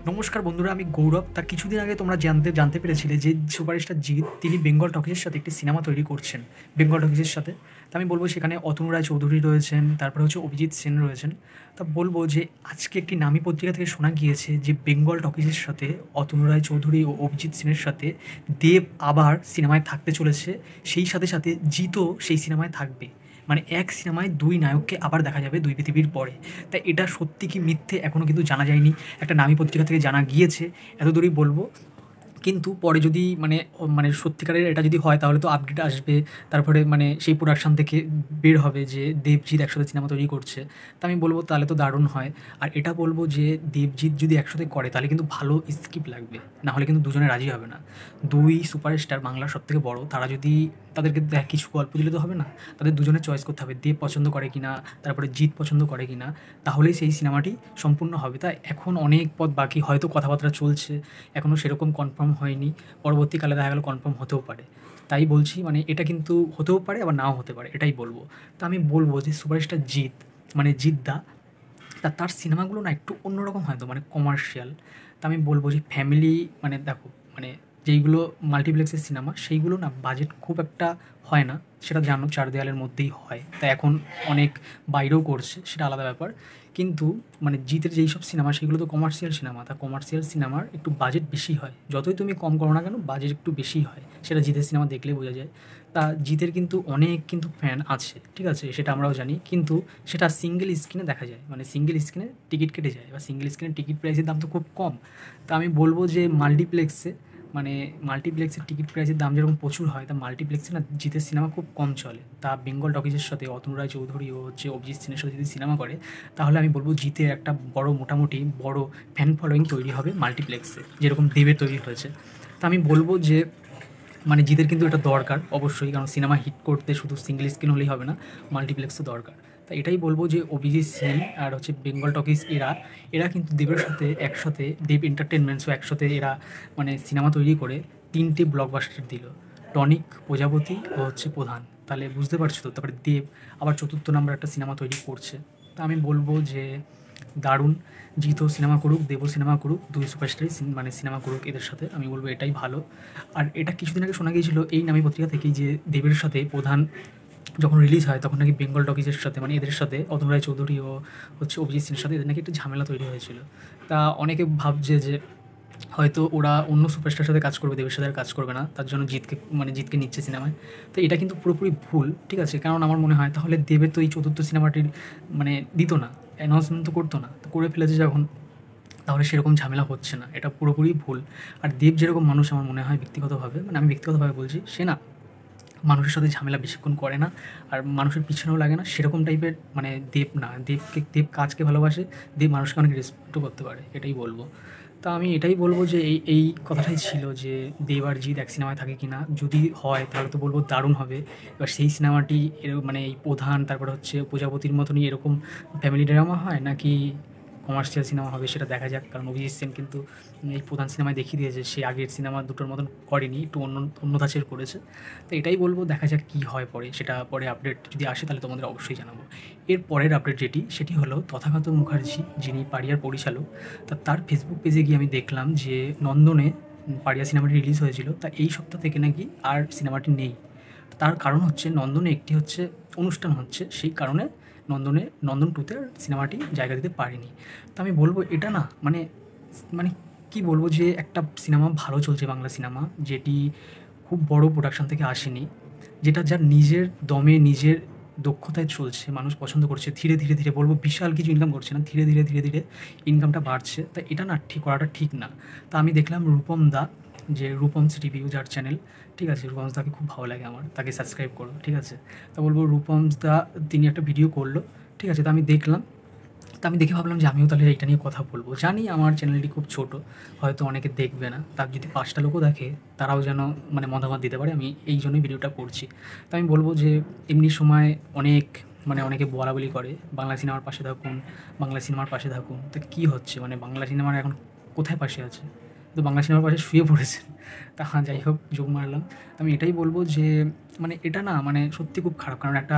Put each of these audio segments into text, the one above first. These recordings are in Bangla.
নমস্কার বন্ধুরা, আমি গৌরব। তা কিছুদিন আগে তোমরা জানতে পেরেছিলে যে সুপারস্টার জিৎ তিনি বেঙ্গল টকিজের সাথে একটি সিনেমা তৈরি করছেন। বেঙ্গল টকিজের সাথে তা আমি বলবো সেখানে অতনু রায় চৌধুরী রয়েছেন, তারপরে হচ্ছে অভিজিৎ সেন রয়েছেন। তা বলবো যে আজকে একটি নামী পত্রিকা থেকে শোনা গিয়েছে যে বেঙ্গল টকিজের সাথে অতনু রায় চৌধুরী ও অভিজিৎ সেনের সাথে দেব আবার সিনেমায় থাকতে চলেছে। সেই সাথে সাথে জিতও সেই সিনেমায় থাকবে। মানে এক সিনেমায় দুই নায়ককে আবার দেখা যাবে দুই পৃথিবীর পরে। তাই এটা সত্যি কি মিথ্যে এখনও কিন্তু জানা যায়নি। একটা নামী পত্রিকা থেকে জানা গিয়েছে, এতদূরই বলবো। কিন্তু পরে যদি মানে সত্যিকারের এটা যদি হয় তাহলে তো আপডেট আসবে। তারপরে মানে সেই প্রোডাকশন থেকে বের হবে যে দেবজিৎ একসাথে সিনেমা তৈরি করছে। তা আমি বলবো তাহলে তো দারুণ হয়। আর এটা বলবো যে দেবজিৎ যদি একসাথে করে তাহলে কিন্তু ভালো স্ক্রিপ্ট লাগবে, না হলে কিন্তু দুজনে রাজি হবে না। দুই সুপারস্টার বাংলার সবথেকে বড়, তারা যদি তাদেরকে কিছু গল্প দিলে তো হবে না, তাদের দুজনে চয়েস করতে হবে দেব পছন্দ করে কিনা, তারপরে জিৎ পছন্দ করে কিনা, তাহলেই সেই সিনেমাটি সম্পূর্ণ হবে। তাই এখন অনেক পথ বাকি, হয়তো কথাবার্তা চলছে, এখনও সেরকম কনফার্ম হয়নি। পরবর্তীকালে দেখা গেল কনফার্ম হতেও পারে। তাই বলছি মানে এটা কিন্তু হতেও পারে আবার নাও হতে পারে, এটাই বলবো। তা আমি বলবো যে সুপারস্টার জিৎ মানে জিৎদা, তার সিনেমাগুলো না একটু অন্যরকম হয়তো মানে কমার্শিয়াল। তা আমি বলবো যে ফ্যামিলি মানে দেখো মানে যেইগুলো মাল্টিপ্লেক্সের সিনেমা সেইগুলো না বাজেট খুব একটা হয় না, সেটা জানো, চার দেওয়ালের মধ্যেই হয়। তা এখন অনেক বাইরেও করছে, সেটা আলাদা ব্যাপার। কিন্তু মানে জিতের যেই সব সিনেমা সেগুলো তো কমার্শিয়াল সিনেমা। তা কমার্শিয়াল সিনেমার একটু বাজেট বেশি হয়, যতই তুমি কম করো না কেন বাজেট একটু বেশি হয়, সেটা জিতের সিনেমা দেখলেই বোঝা যায়। তা জিতের কিন্তু অনেক কিন্তু ফ্যান আছে, ঠিক আছে, সেটা আমরাও জানি। কিন্তু সেটা সিঙ্গেল স্ক্রিনে দেখা যায়, মানে সিঙ্গেল স্ক্রিনে টিকিট কেটে যায়, বা সিঙ্গেল স্ক্রিনের টিকিট প্রাইসের দাম তো খুব কম। তা আমি বলবো যে মাল্টিপ্লেক্সের টিকিট প্রাইসের দাম যেরকম প্রচুর হয়, তা মাল্টিপ্লেক্সে না জিতের সিনেমা খুব কম চলে। তা বেঙ্গল টকিজের সাথে অতনু রায় চৌধুরী ও হচ্ছে অভিজিৎ সেনের সাথে যদি সিনেমা করে তাহলে আমি বলবো জিতের একটা মোটামুটি বড় ফ্যান ফলোয়িং তৈরি হবে মাল্টিপ্লেক্সে, যেরকম দেবের তৈরি হয়েছে। তা আমি বলবো যে মানে জিতের কিন্তু এটা দরকার অবশ্যই, কারণ সিনেমা হিট করতে শুধু সিঙ্গেল স্ক্রিন হলেই হবে না, মাল্টিপ্লেক্সও দরকার। তা এটাই বলবো যে অভিজিৎ সেন আর হচ্ছে বেঙ্গল টকিজ এরা কিন্তু দেবের সাথে একসাথে, দেব এন্টারটেনমেন্টসও একসাথে এরা মানে সিনেমা তৈরি করে 3টে ব্লকবাস্টার দিল, টনিক, প্রজাপতি ও হচ্ছে প্রধান। তাহলে বুঝতে পারছো তো। তারপরে দেব আবার চতুর্থ নাম্বার একটা সিনেমা তৈরি করছে। তা আমি বলবো যে দারুণ, জিতও সিনেমা করুক, দেবও সিনেমা করুক, দুই সুপারস্টারই মানে সিনেমা করুক এদের সাথে, আমি বলবো এটাই ভালো। আর এটা কিছুদিন আগে শোনা গিয়েছিল এই নামী পত্রিকা থেকেই যে দেবের সাথে প্রধান যখন রিলিজ হয় তখন নাকি বেঙ্গল টকিজের সাথে মানে এদের সাথে অতনু রায় চৌধুরী ও হচ্ছে অভিজিৎ সিনের সাথে এদের নাকি একটু ঝামেলা তৈরি হয়েছিল। তা অনেকে ভাবছে যে হয়তো ওরা অন্য সুপারস্টারের সাথে কাজ করবে, দেবের সাথে আর কাজ করবে না, তার জন্য জিতকে নিচ্ছে সিনেমায়। তো এটা কিন্তু পুরোপুরি ভুল, ঠিক আছে। কারণ আমার মনে হয় তাহলে দেবের তো এই চতুর্থ সিনেমাটির মানে দিত না, অ্যানাউন্সমেন্ট তো করতো না। তো করে ফেলেছে যখন, তাহলে সেরকম ঝামেলা হচ্ছে না, এটা পুরোপুরি ভুল। আর দেব যেরকম মানুষ আমার মনে হয় ব্যক্তিগতভাবে, মানে আমি ব্যক্তিগতভাবে বলছি, সে না মানুষের সাথে ঝামেলা বেশিক্ষণ করে না, আর মানুষের পিছনেও লাগে না, সেরকম টাইপের মানে দেব না। দেব কাজকে ভালোবাসে, দেব মানুষকে অনেক রেসপেক্টও করতে পারে, এটাই বলবো। তা আমি এটাই বলবো যে এই কথাটাই ছিল যে দেব আর জিৎ এক সিনেমায় থাকে কি না, যদি হয় তাহলে তো বলবো দারুণ হবে। এবার সেই সিনেমাটি মানে এই প্রধান তারপরে হচ্ছে প্রজাপতির মতনই এরকম ফ্যামিলি ড্রামা হয় নাকি কমার্শিয়াল সিনেমা হবে সেটা দেখা যাক। কারণ অভিজিৎ সেন কিন্তু এই প্রধান সিনেমায় দেখিয়ে দিয়েছে সে আগের সিনেমা দুটোর মতন করেনি, একটু অন্য ধাঁচের করেছে। তো এটাই বলবো, দেখা যাক কী হয় পরে, সেটা পরে আপডেট যদি আসে তাহলে তোমাদের অবশ্যই জানাবো। এর পরের আপডেট সেটি হলো তথাগত মুখার্জি, যিনি পাড়িয়ার পরিচালক। তার ফেসবুক পেজে গিয়ে আমি দেখলাম যে নন্দনে পাড়িয়া সিনেমাটি রিলিজ হয়েছিল, তা এই সপ্তাহ থেকে নাকি আর সিনেমাটি নেই। তার কারণ হচ্ছে নন্দনে একটি হচ্ছে অনুষ্ঠান হচ্ছে, সেই কারণে নন্দন টুতে সিনেমাটি জায়গা দিতে পারেনি। তো আমি বলবো এটা না মানে মানে কী বলবো, যে একটা সিনেমা ভালো চলছে, বাংলা সিনেমা যেটি খুব বড় প্রোডাকশন থেকে আসেনি, যেটা যার নিজের দমে নিজের দক্ষতায় চলছে, মানুষ পছন্দ করছে, ধীরে ধীরে ধীরে বলবো বিশাল কিছু ইনকাম করছে না, ধীরে ধীরে ধীরে ধীরে ইনকামটা বাড়ছে। তা এটা না ঠিক করাটা ঠিক না। তা আমি দেখলাম রূপম দা, যে রূপমস রিভিউ যার চ্যানেল, ঠিক আছে, রূপমস দাকে খুব ভালো লাগে আমার, তাকে সাবস্ক্রাইব করো, ঠিক আছে। তা বলবো রূপমস দা তিনি একটা ভিডিও করলো, ঠিক আছে। তা আমি দেখলাম, তা আমি দেখে ভাবলাম যে আমিও তাহলে এইটা নিয়ে কথা বলবো। জানি আমার চ্যানেলটি খুব ছোটো, হয়তো অনেকে দেখবে না, তার যদি 5টা লোকও দেখে তারাও যেন মানে মতামত দিতে পারে, আমি এই জন্যই ভিডিওটা করছি। তা আমি বলবো যে এমনি সময় অনেকে বলাবলি করে বাংলা সিনেমার পাশে থাকুন, বাংলা সিনেমার পাশে থাকুন। তা কী হচ্ছে, মানে বাংলা সিনেমার এখন কোথায় পাশে আছে? তো বাংলা সিনেমার পাশে শুয়ে পড়েছেন। তা যাই হোক, জোক মারলাম। আমি এটাই বলবো যে মানে এটা না মানে সত্যি খুব খারাপ। কারণ একটা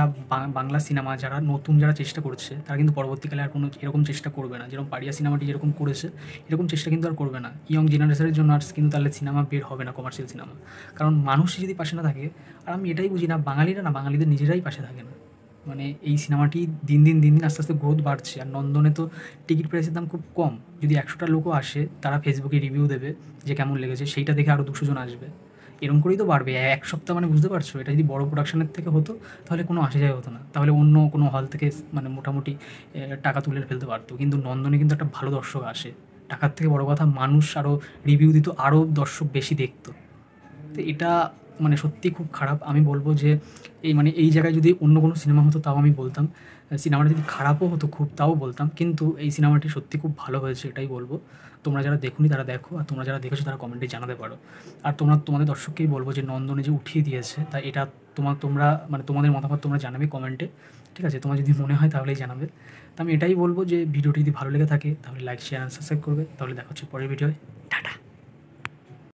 বাংলা সিনেমা যারা নতুন যারা চেষ্টা করছে তারা কিন্তু পরবর্তীকালে আর কোনো এরকম চেষ্টা করবে না। যেরকম পাড়িয়া সিনেমাটি যেরকম করেছে এরকম চেষ্টা কিন্তু আর করবে না। ইয়ং জেনারেশনের জন্য আর কিন্তু তাহলে সিনেমা বের হবে না, কমার্শিয়াল সিনেমা। কারণ মানুষই যদি পাশে না থাকে, আর আমি এটাই বুঝি না বাঙালিরা না বাঙালিদের নিজেরাই পাশে থাকে না। মানে এই সিনেমাটি দিন দিন আস্তে আস্তে গ্রোথ বাড়ছে। আর নন্দনে তো টিকিট প্রাইসের দাম খুব কম। যদি 100টা লোকও আসে তারা ফেসবুকে রিভিউ দেবে যে কেমন লেগেছে, সেইটা দেখে আরও 200 জন আসবে। এরকম করেই তো বাড়বে। এক সপ্তাহ মানে বুঝতে পারছো, এটা যদি বড় প্রোডাকশনের থেকে হতো তাহলে কোনো আসে যায় হতো না। তাহলে অন্য কোনো হল থেকে মানে মোটামুটি টাকা তুলে ফেলতে পারতো। কিন্তু নন্দনে কিন্তু একটা ভালো দর্শক আসে। টাকার থেকে বড় কথা মানুষ আরও রিভিউ দিত, আরও দর্শক বেশি দেখতো। তো এটা মানে সত্যিই খুব খারাপ। আমি বলব যে এই জায়গায় যদি অন্য কোনো সিনেমা হতো তাও আমি বলতাম। সিনেমাটা যদি খারাপও হতো খুব তাও বলতাম। কিন্তু এই সিনেমাটি সত্যি খুব ভালো হয়েছে এটাই বলব। তোমরা যারা দেখোনি তারা দেখো, আর তোমরা যারা দেখেছো তারা কমেন্টে জানাতে পারো। আর তোমাদের দর্শককেই বলব যে নন্দনে যে উঠিয়ে দিয়েছে তা এটা তোমরা মানে তোমাদের মতামত তোমরা জানাবে কমেন্টে। ঠিক আছে? তোমার যদি মনে হয় তাহলেই জানাবে। তো আমি এটাই বলব যে ভিডিওটি যদি ভালো লেগে থাকে তাহলে লাইক, শেয়ার, অ্যান্ড সাবস্ক্রাইব করবে। তাহলে দেখা হচ্ছে পরের ভিডিওয়।